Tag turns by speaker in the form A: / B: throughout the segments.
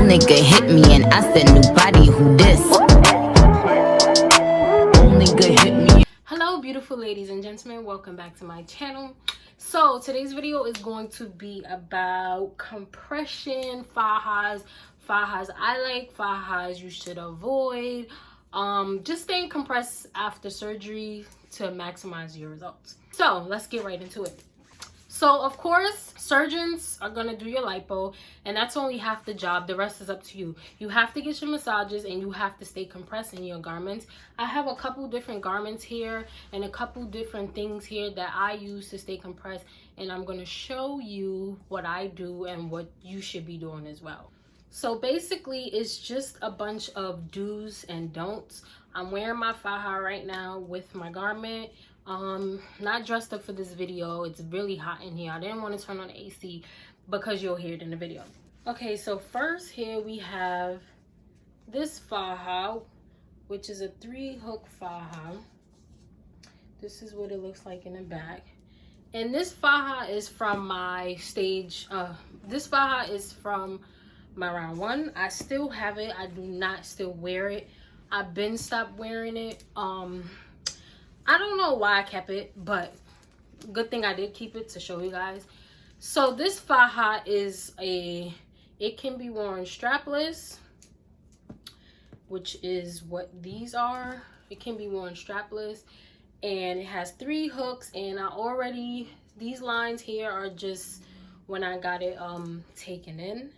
A: old nigga hit me and I said, new body, who this? Old nigga hit me.
B: Hello beautiful ladies and gentlemen, welcome back to my channel. So today's video is going to be about compression, fajas I like, fajas you should avoid, just staying compressed after surgery to maximize your results. So let's get right into it. So of course, surgeons are gonna do your lipo, and that's only half the job. The rest is up to you. You have to get your massages and you have to stay compressed in your garments. I have a couple different garments here and a couple different things here that I use to stay compressed, and I'm gonna show you what I do and what you should be doing as well. So basically, it's just a bunch of do's and don'ts. I'm wearing my faja right now with my garment. Not dressed up for this video. It's really hot in here. I didn't want to turn on the AC because you'll hear it in the video. Okay, so first here we have this faja, which is a 3-hook faja. This is what it looks like in the back. And this faja is from my stage, this faja is from my round 1. I still have it. I do not still wear it. I've been stopped wearing it. I don't know why I kept it, but good thing I did keep it to show you guys. So this faja is it can be worn strapless, which is what these are. It can be worn strapless, and it has 3 hooks, and these lines here are just when I got it taken in.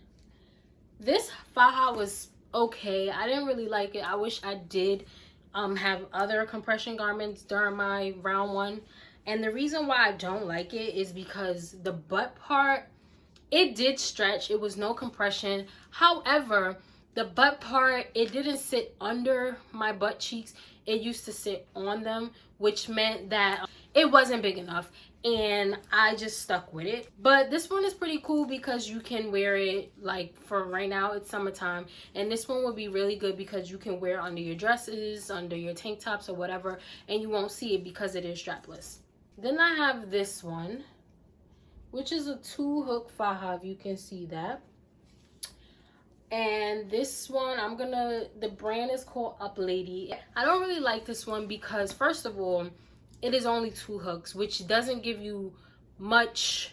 B: This faja was okay. I didn't really like it. I wish I did have other compression garments during my round 1, and the reason why I don't like it is because the butt part, it did stretch. It was no compression. However, the butt part, it didn't sit under my butt cheeks. It used to sit on them, which meant that it wasn't big enough, and I just stuck with it. But this one is pretty cool because you can wear it, like for right now it's summertime, and this one would be really good because you can wear under your dresses, under your tank tops or whatever, and you won't see it because it is strapless. Then I have this one, which is a 2-hook faja, if you can see that. And this one, the brand is called Up Lady. I don't really like this one because, first of all, it is only 2 hooks, which doesn't give you much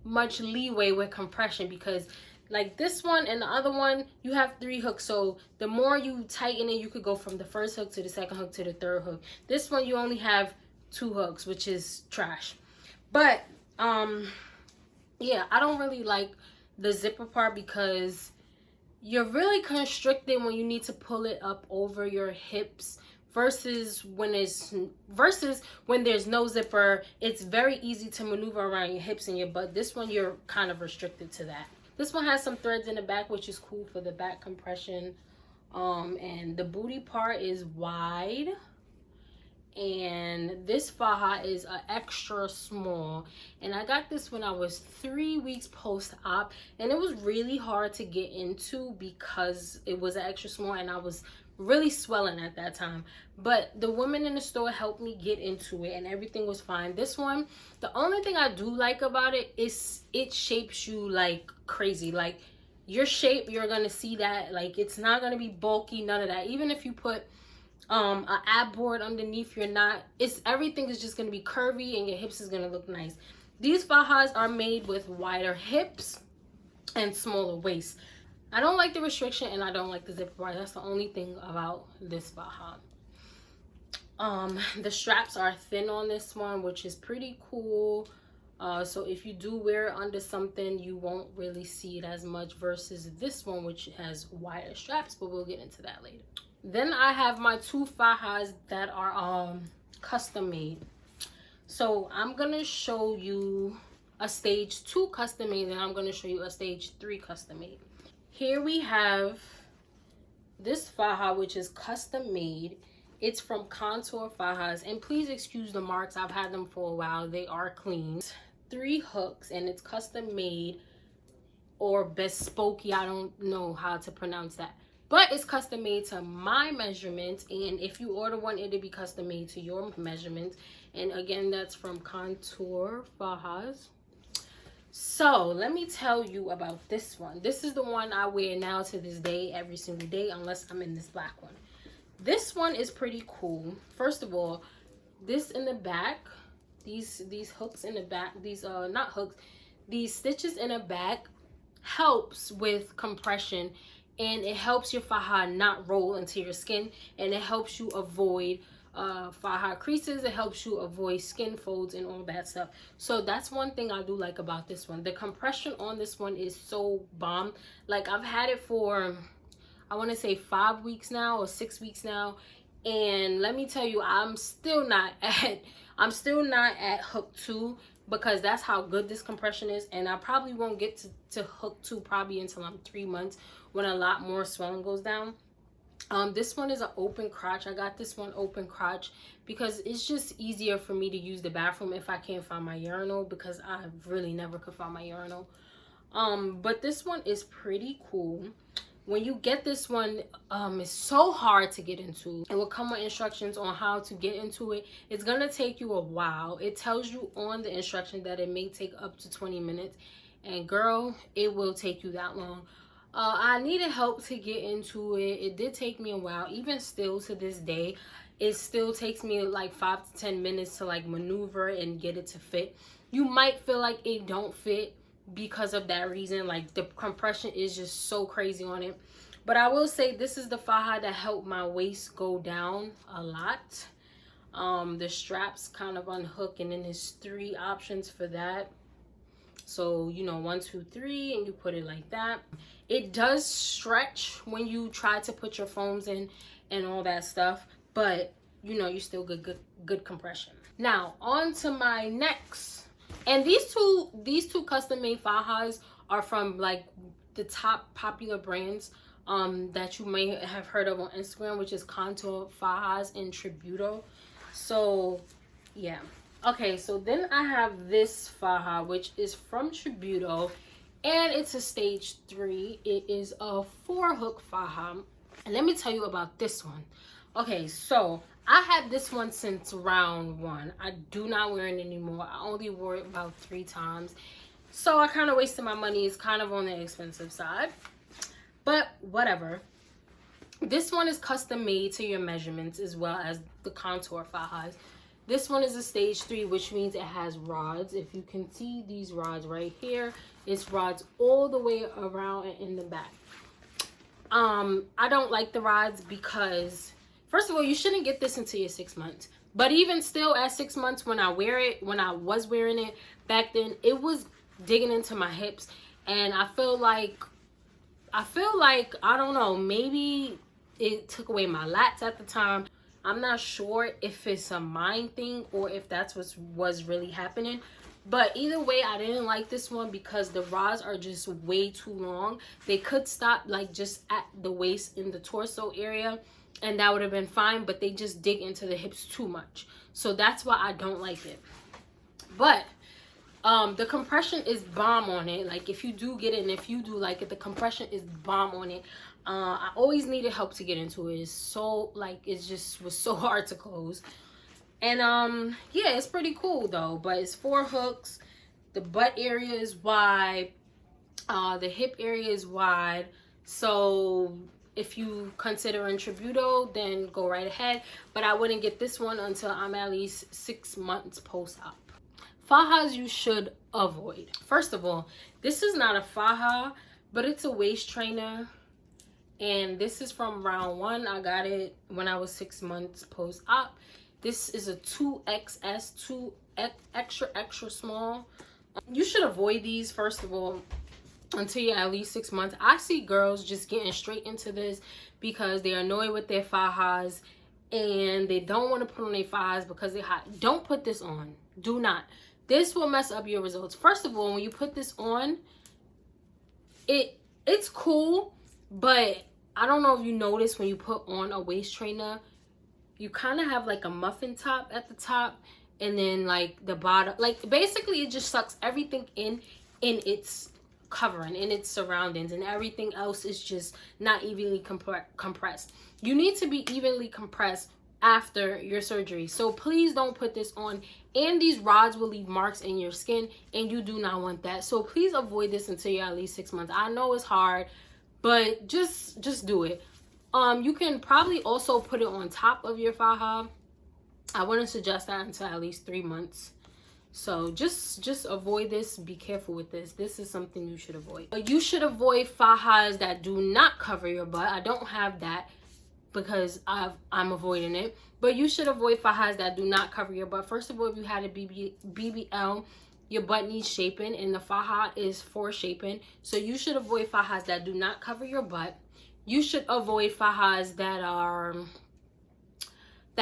B: leeway with compression, because like this one and the other one, you have 3 hooks. So the more you tighten it, you could go from the 1st hook to the 2nd hook to the 3rd hook. This one, you only have 2 hooks, which is trash. But yeah, I don't really like the zipper part because you're really constricted when you need to pull it up over your hips, versus when there's no zipper. It's very easy to maneuver around your hips and your butt. This one, you're kind of restricted to that. This one has some threads in the back, which is cool for the back compression. And the booty part is wide, and this faja is an extra small, and I got this when I was 3 weeks post-op, and it was really hard to get into because it was an extra small and I was really swelling at that time. But the woman in the store helped me get into it and everything was fine. This one, the only thing I do like about it is it shapes you like crazy. Like your shape, you're gonna see that. Like it's not gonna be bulky, none of that. Even if you put an ab board underneath, everything is just gonna be curvy and your hips is gonna look nice. These fajas are made with wider hips and smaller waist. I don't like the restriction and I don't like the zipper part. That's the only thing about this faja. The straps are thin on this one, which is pretty cool. So if you do wear it under something, you won't really see it as much, versus this one, which has wider straps, but we'll get into that later. Then I have my 2 fajas that are custom made. So I'm gonna show you a stage 2 custom made, and I'm gonna show you a stage 3 custom made. Here we have this faja, which is custom made. It's from Contour Fajas, and please excuse the marks. I've had them for a while. They are clean. 3 hooks, and it's custom made, or bespoke. I don't know how to pronounce that, but it's custom made to my measurements, and if you order one, it'll be custom made to your measurements. And again, that's from Contour Fajas. So let me tell you about this one. This is the one I wear now to this day, every single day, unless I'm in this black one. This one is pretty cool. First of all, this in the back, these hooks in the back, these not hooks, these stitches in the back helps with compression, and it helps your faja not roll into your skin, and it helps you avoid faja creases. It helps you avoid skin folds and all that stuff. So that's one thing I do like about this one. The compression on this one is so bomb. Like, I've had it for, I want to say 5 weeks now or 6 weeks now, and let me tell you, I'm still not at hook 2, because that's how good this compression is. And I probably won't get to hook 2 probably until I'm 3 months, when a lot more swelling goes down. This one is an open crotch. I got this one open crotch because it's just easier for me to use the bathroom if I can't find my urinal, because I really never could find my urinal. But this one is pretty cool. When you get this one, it's so hard to get into. It will come with instructions on how to get into it. It's gonna take you a while. It tells you on the instruction that it may take up to 20 minutes, and girl, it will take you that long. I needed help to get into it. It did take me a while. Even still to this day, it still takes me like 5 to 10 minutes to like maneuver and get it to fit. You might feel like it don't fit because of that reason. Like, the compression is just so crazy on it. But I will say, this is the faja that helped my waist go down a lot. The straps kind of unhook, and then there's 3 options for that. So, you know, 1, 2, 3, and you put it like that. It does stretch when you try to put your foams in and all that stuff, but you know, you still good compression. Now on to my next, and these two custom made fajas are from like the top popular brands that you may have heard of on Instagram, which is Contour Fajas and Tributo. So yeah. Okay, so then I have this faja, which is from Tributo, and it's a stage 3. It is a 4-hook faja, and let me tell you about this one. Okay, so I had this one since round 1. I do not wear it anymore. I only wore it about 3 times, so I kind of wasted my money. It's kind of on the expensive side, but whatever. This one is custom made to your measurements, as well as the Contour fajas. This one is a stage 3, which means it has rods. If you can see these rods right here, it's rods all the way around and in the back. I don't like the rods because, first of all, you shouldn't get this until you're 6 months. But even still, at 6 months, when I was wearing it back then, it was digging into my hips, and I feel like, I don't know, maybe it took away my lats at the time. I'm not sure if it's a mind thing or if that's what was really happening. But either way, I didn't like this one because the rods are just way too long. They could stop like just at the waist in the torso area, and that would have been fine, but they just dig into the hips too much. So that's why I don't like it. But the compression is bomb on it. Like, if you do get it and if you do like it, the compression is bomb on it. I always needed help to get into it. It's so, like, it just was so hard to close. And yeah, it's pretty cool though. But it's 4 hooks. The butt area is wide. The hip area is wide. So if you consider in Tributo, then go right ahead. But I wouldn't get this one until I'm at least 6 months post-op. Fajas you should avoid. First of all, this is not a faja, but it's a waist trainer. And this is from round 1. I got it when I was 6 months post-op. This is a 2XS, 2 extra small. You should avoid these, first of all, until you're at least 6 months. I see girls just getting straight into this because they're annoyed with their fajas and they don't want to put on their fajas because they're hot. Don't put this on. Do not. This will mess up your results. First of all, when you put this on, it's cool, but I don't know if you notice when you put on a waist trainer, you kind of have like a muffin top at the top, and then like the bottom, like basically it just sucks everything in its covering, in its surroundings, and everything else is just not evenly compressed. You need to be evenly compressed after your surgery. So please don't put this on, and these rods will leave marks in your skin, and you do not want that. So please avoid this until you're at least 6 months. I know it's hard, but just do it. You can probably also put it on top of your faja. I wouldn't suggest that until at least 3 months. So just avoid this. Be careful with this. This is something you should avoid. You should avoid fajas that do not cover your butt. I don't have that because I'm avoiding it. But you should avoid fajas that do not cover your butt. First of all, if you had a BBL, your butt needs shaping, and the faja is for shaping. So you should avoid fajas that do not cover your butt. You should avoid fajas that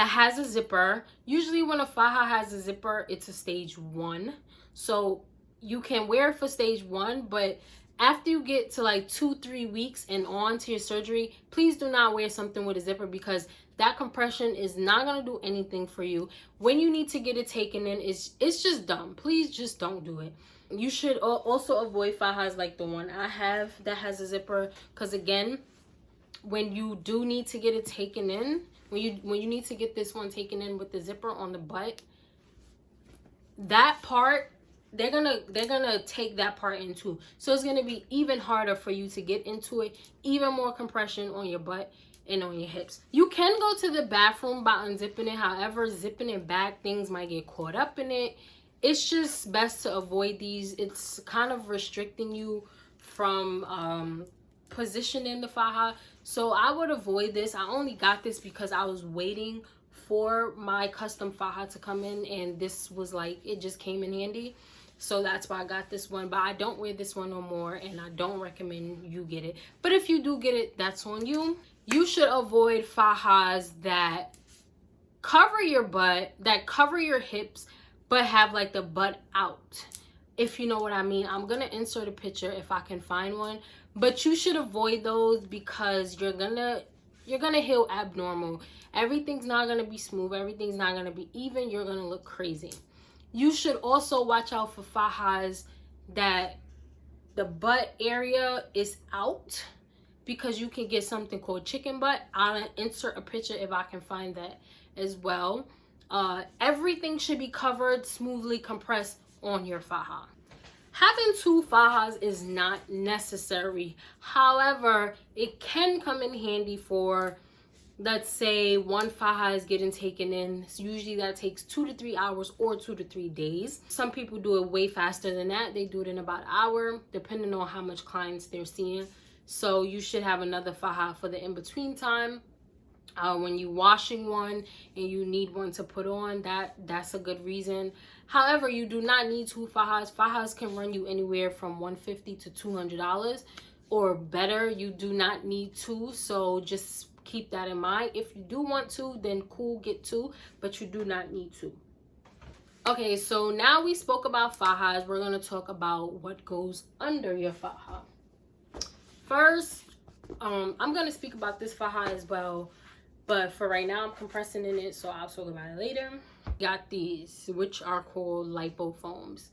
B: has a zipper. Usually when a faja has a zipper, it's a stage 1. So you can wear it for stage 1, but after you get to like 2-3 weeks and on to your surgery, please do not wear something with a zipper, because that compression is not going to do anything for you. When you need to get it taken in, it's just dumb. Please just don't do it. You should also avoid fajas like the one I have that has a zipper, because again, when you do need to get it taken in, when you need to get this one taken in with the zipper on the butt, that part, they're gonna take that part in too. So it's gonna be even harder for you to get into it, even more compression on your butt and on your hips. You can go to the bathroom by unzipping it. However, zipping it back, things might get caught up in it. It's just best to avoid these. It's kind of restricting you from positioning the faja. So I would avoid this. I only got this because I was waiting for my custom faja to come in, and this was like, it just came in handy. So that's why I got this one. But I don't wear this one no more, and I don't recommend you get it. But if you do get it, that's on you. You should avoid fajas that cover your butt, that cover your hips, but have like the butt out, if you know what I mean. I'm gonna insert a picture if I can find one. But you should avoid those because you're gonna heal abnormal. Everything's not gonna be smooth. Everything's not gonna be even. You're gonna look crazy. You should also watch out for fajas that the butt area is out, because you can get something called chicken butt. I'll insert a picture if I can find that as well. Everything should be covered, smoothly compressed on your faja. Having 2 fajas is not necessary. However, it can come in handy for, let's say, one faja is getting taken in. So usually that takes 2 to 3 hours or 2 to 3 days. Some people do it way faster than that. They do it in about an hour, depending on how much clients they're seeing. So you should have another faja for the in-between time. When you're washing one and you need one to put on, that's a good reason. However, you do not need 2 fajas. Fajas can run you anywhere from $150 to $200 or better. You do not need 2, so just keep that in mind. If you do want 2, then cool, get 2, but you do not need 2. Okay, so now we spoke about fajas. We're going to talk about what goes under your faja. First, I'm going to speak about this faja as well, but for right now, I'm compressing in it, so I'll talk about it later. Got these, which are called Lipo foams.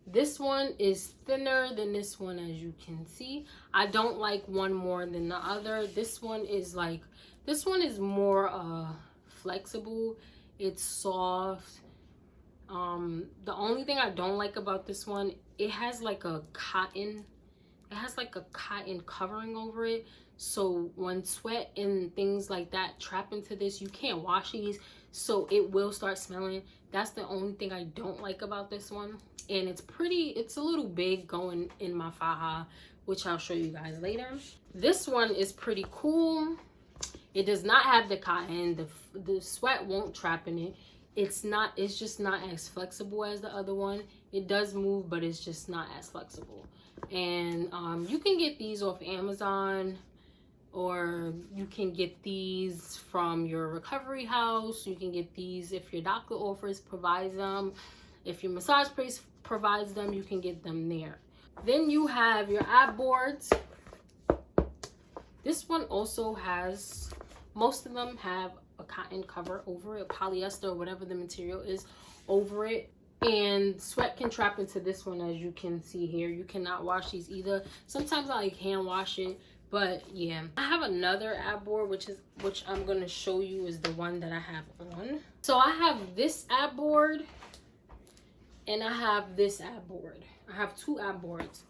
B: This one is thinner than this one, as you can see. I don't like one more than the other. This one is more flexible. It's soft. The only thing I don't like about this one, it has like a cotton covering over it. So when sweat and things like that trap into this, you can't wash these, so it will start smelling. That's the only thing I don't like about this one. And it's a little big going in my faja, which I'll show you guys later. This one is pretty cool. It does not have the cotton. The sweat won't trap in it. It's just not as flexible as the other one. It does move, but it's just not as flexible. And you can get these off Amazon, or you can get these from your recovery house. You can get these if your doctor provides them. If your massage place provides them, you can get them there. Then you have your ab boards. This one also has, most of them have a cotton cover over it, polyester, whatever the material is over it. And sweat can trap into this one, as you can see here. You cannot wash these either. Sometimes I like hand wash it, But yeah, I have another ab board, which I'm gonna show you is the one that I have on. So I have this ab board and I have this ab board. I have two ab boards.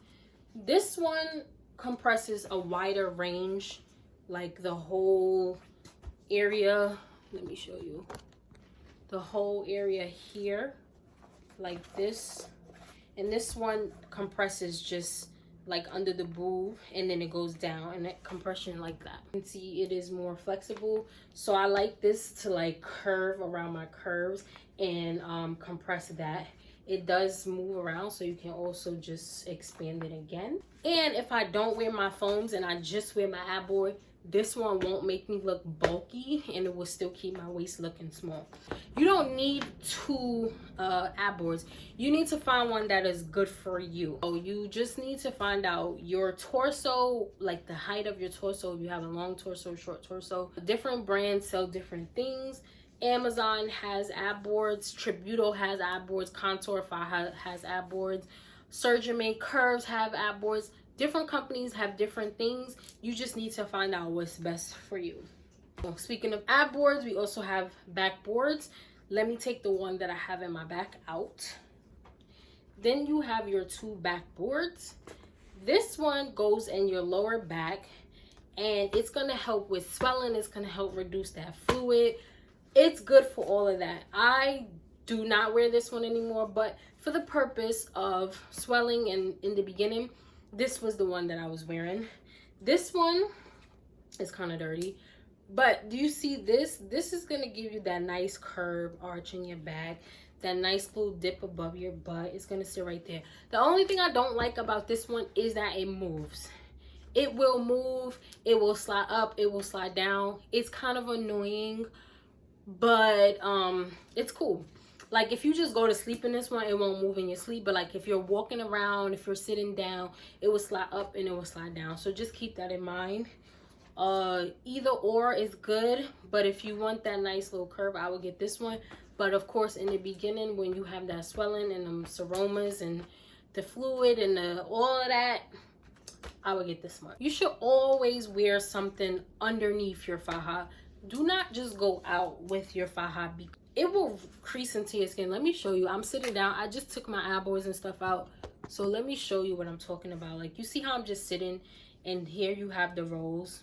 B: This one compresses a wider range, like the whole area. Let me show you the whole area here, like this. And this one compresses just like under the boob, and then it goes down, and that compression like that. You can see it is more flexible, so I like this to like curve around my curves and compress that. It does move around, so you can also just expand it again. And if I don't wear my foams and I just wear my ab board, this one won't make me look bulky, and it will still keep my waist looking small. You don't need two ab boards. You need to find one that is good for you. So you just need to find out your torso, like the height of your torso. If you have a long torso, short torso. Different brands sell different things. Amazon has ab boards, Tributo has ab boards, Contour has ab boards, Surgeon Made Curves have ab boards. Different companies have different things. You just need to find out what's best for you. So speaking of ab boards, we also have back boards. Let me take the one that I have in my back out. Then you have your two back boards. This one goes in your lower back, and it's gonna help with swelling. It's gonna help reduce that fluid. It's good for all of that. I do not wear this one anymore, but for the purpose of swelling and in the beginning, this was the one that I was wearing. This one is kind of dirty, but do you see this? This is going to give you that nice curve arch in your back, that nice little dip above your butt. It's going to sit right there. The only thing I don't like about this one is that it moves. It will move. It will slide up. It will slide down. It's kind of annoying, but it's cool. Like if you just go to sleep in this one, it won't move in your sleep. But like if you're walking around, if you're sitting down, it will slide up and it will slide down. So just keep that in mind. Either or is good, but if you want that nice little curve, I would get this one. But of course, in the beginning, when you have that swelling and the seromas and the fluid and all of that, I would get this one. You should always wear something underneath your faja. Do not just go out with your faja. It will crease into your skin. Let me show you. I'm sitting down. I just took my ab boards and stuff out. So let me show you what I'm talking about. Like you see how I'm just sitting, and here you have the rolls.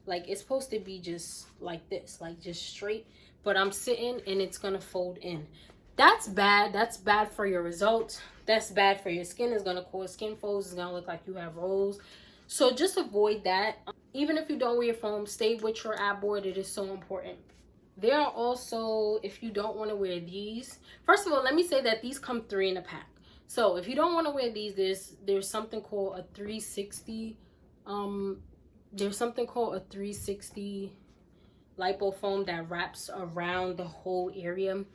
B: Like it's supposed to be just like this, like just straight. But I'm sitting and it's gonna fold in. That's bad. That's bad for your results. That's bad for your skin. It's gonna cause skin folds. It's gonna look like you have rolls. So just avoid that. Even if you don't wear foam, stay with your ab board. It is so important. There are also, if you don't want to wear these, first of all, let me say that these come 3 in a pack. So if you don't want to wear these, there's something called a 360. There's something called a 360 lipo foam that wraps around the whole area.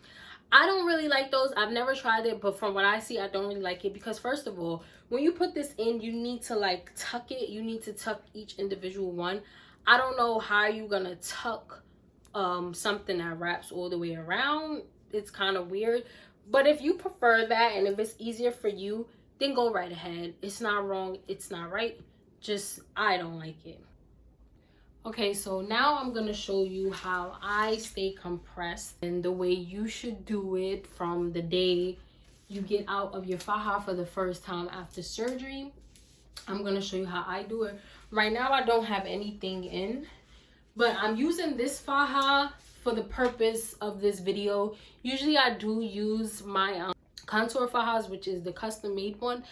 B: I don't really like those. I've never tried it, but from what I see, I don't really like it because first of all, when you put this in, you need to like tuck it. You need to tuck each individual one. I don't know how you're gonna tuck something that wraps all the way around. It's kind of weird, but if you prefer that and if it's easier for you, then go right ahead. It's not wrong, it's not right, just I don't like it. Okay, so now I'm gonna show you how I stay compressed and the way you should do it from the day you get out of your faja for the first time after surgery. I'm gonna show you how I do it. Right now I don't have anything in, but I'm using this faja for the purpose of this video. Usually I do use my contour fajas, which is the custom made one.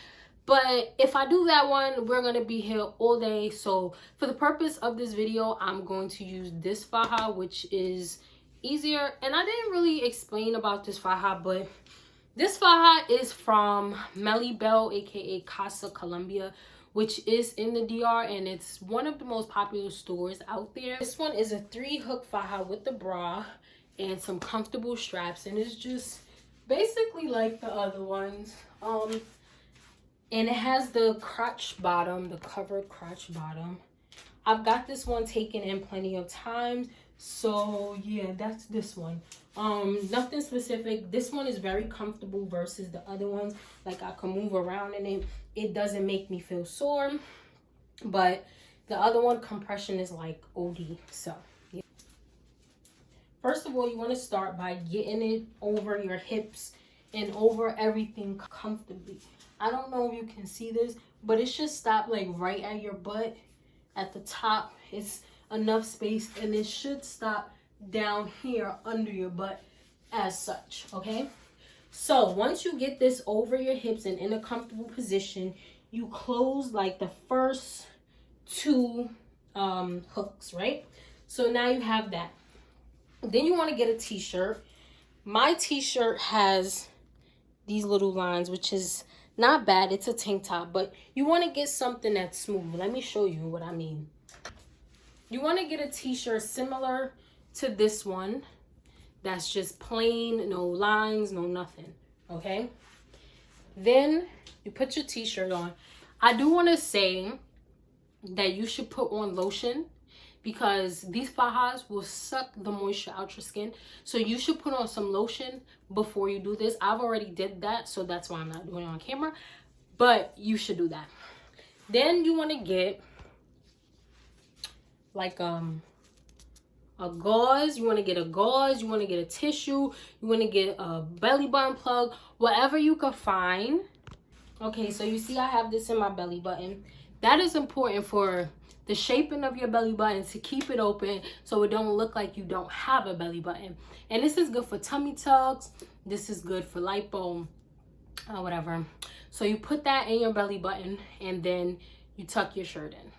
B: But if I do that one, we're going to be here all day. So for the purpose of this video, I'm going to use this faja, which is easier. And I didn't really explain about this faja, but this faja is from Melly Bell, aka Casa Colombia, which is in the DR, and it's one of the most popular stores out there. This one is a 3-hook faja with the bra and some comfortable straps, and it's just basically like the other ones. And it has the crotch bottom, the covered crotch bottom. I've got this one taken in plenty of times, so yeah, that's this one. Nothing specific. This one is very comfortable versus the other ones. Like I can move around in it. It doesn't make me feel sore. But The other one, compression, is like OD. So yeah. First of all, you want to start by getting it over your hips and over everything comfortably. I don't know if you can see this, but it should stop like right at your butt. At the top, it's enough space, and it should stop down here under your butt as such, okay? So once you get this over your hips and in a comfortable position, you close like the first two hooks, right? So now you have that. Then you want to get a t-shirt. My t-shirt has these little lines, which is not bad. It's a tank top, but you want to get something that's smooth. Let me show you what I mean. You want to get a t-shirt similar to this one that's just plain, no lines, no nothing, okay? Then you put your t-shirt on. I do want to say that you should put on lotion, because these fajas will suck the moisture out your skin. So you should put on some lotion before you do this. I've already did that, so that's why I'm not doing it on camera, but you should do that. Then you want to get like a gauze. You want to get a gauze, you want to get a tissue, you want to get a belly button plug, whatever you can find. Okay, so you see I have this in my belly button. That is important for the shaping of your belly button, to keep it open so it don't look like you don't have a belly button. And this is good for tummy tucks. This is good for lipo, whatever. So you put that in your belly button, and then you tuck your shirt in.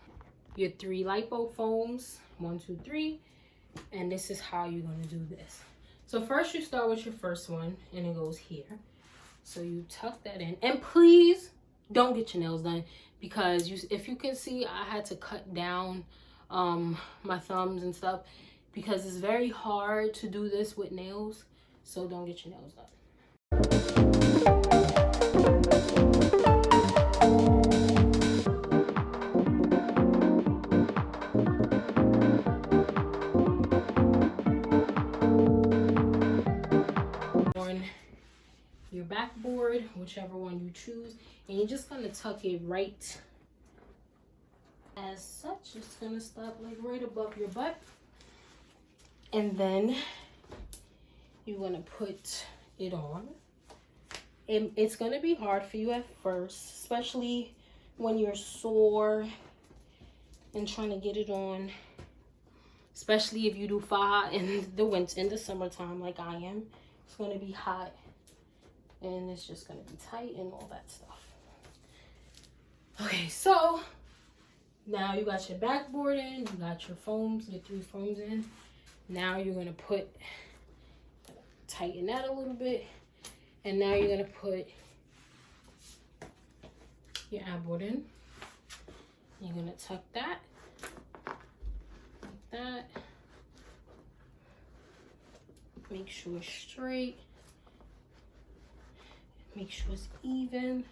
B: Your 3 lipo foams, 1, 2, 3. And this is how you're going to do this. So first you start with your first one, and it goes here. So you tuck that in. And please don't get your nails done, because if you can see, I had to cut down my thumbs and stuff, because it's very hard to do this with nails. So don't get your nails done. Your backboard, whichever one you choose, and you're just gonna tuck it right as such. It's gonna stop like right above your butt, and then you're gonna put it on. And it's gonna be hard for you at first, especially when you're sore and trying to get it on, especially if you do faja in the summertime like I am. It's gonna be hot, and it's just gonna be tight and all that stuff. Okay, so now you got your backboard in, you got your foams, your 3 foams in. Now you're gonna tighten that a little bit, and now you're gonna put your ab board in. You're gonna tuck that like that. Make sure it's straight. Make sure it's even.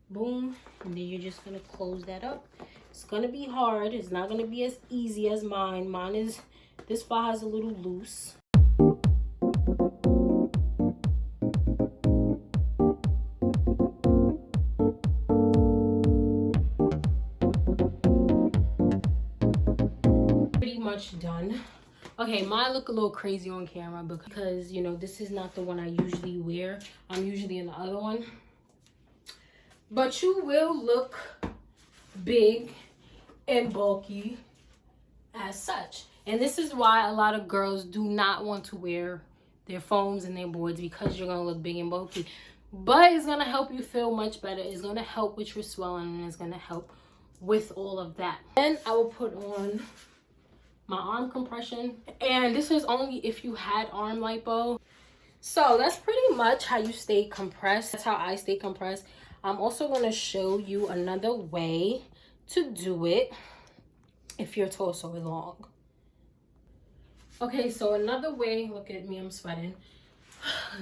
B: Boom. And then you're just gonna close that up. It's gonna be hard. It's not gonna be as easy as mine. This faja is a little loose. Pretty much done. Okay, mine look a little crazy on camera because, you know, this is not the one I usually wear. I'm usually in the other one. But you will look big and bulky as such. And this is why a lot of girls do not want to wear their foams and their boards, because you're going to look big and bulky. But it's going to help you feel much better. It's going to help with your swelling, and it's going to help with all of that. Then I will put on my arm compression, and this is only if you had arm lipo. So that's pretty much how you stay compressed. That's how I stay compressed. I'm also going to show you another way to do it if your torso is long. Okay, so another way, look at me, I'm sweating.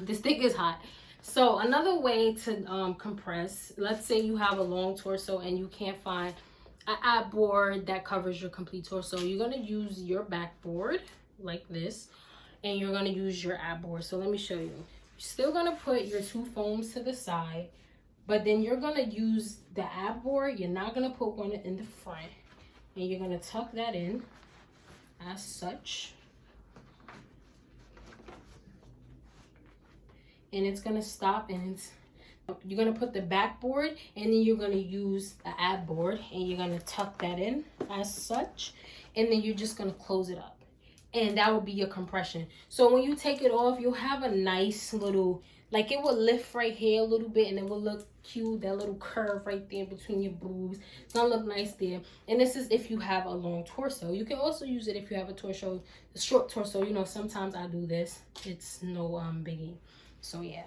B: This thing is hot. So another way to compress, let's say you have a long torso and you can't find an ab board that covers your complete torso. You're going to use your backboard like this, and you're going to use your ab board. So let me show you. You're still going to put your 2 foams to the side, but then you're going to use the ab board. You're not going to put one in the front. and you're gonna tuck that in as such. And it's gonna stop, and you're gonna put the backboard, and then you're gonna use the ab board, and you're gonna tuck that in as such, and then you're just gonna close it up, and that will be your compression. So when you take it off, you'll have a nice little, like, it will lift right here a little bit, and it will look cute, that little curve right there between your boobs. It's gonna look nice there. And this is if you have a long torso. You can also use it if you have a short torso. You know, sometimes I do this. It's no biggie. So yeah,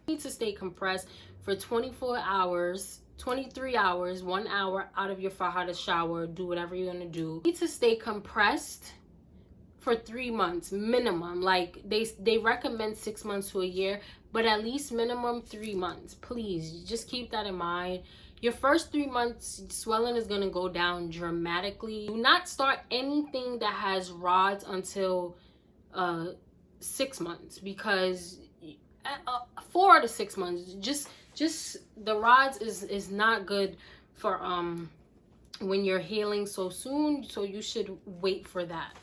B: you need to stay compressed for 24 hours, 23 hours, 1 hour out of your faja shower. Do whatever you're gonna do. You need to stay compressed for 3 months minimum. Like they recommend 6 months to a year, but at least minimum 3 months. Please just keep that in mind. Your first 3 months, swelling is gonna go down dramatically. Do not start anything that has rods until 6 months, because 4 to 6 months, just the rods is not good for when you're healing so soon. So you should wait for that.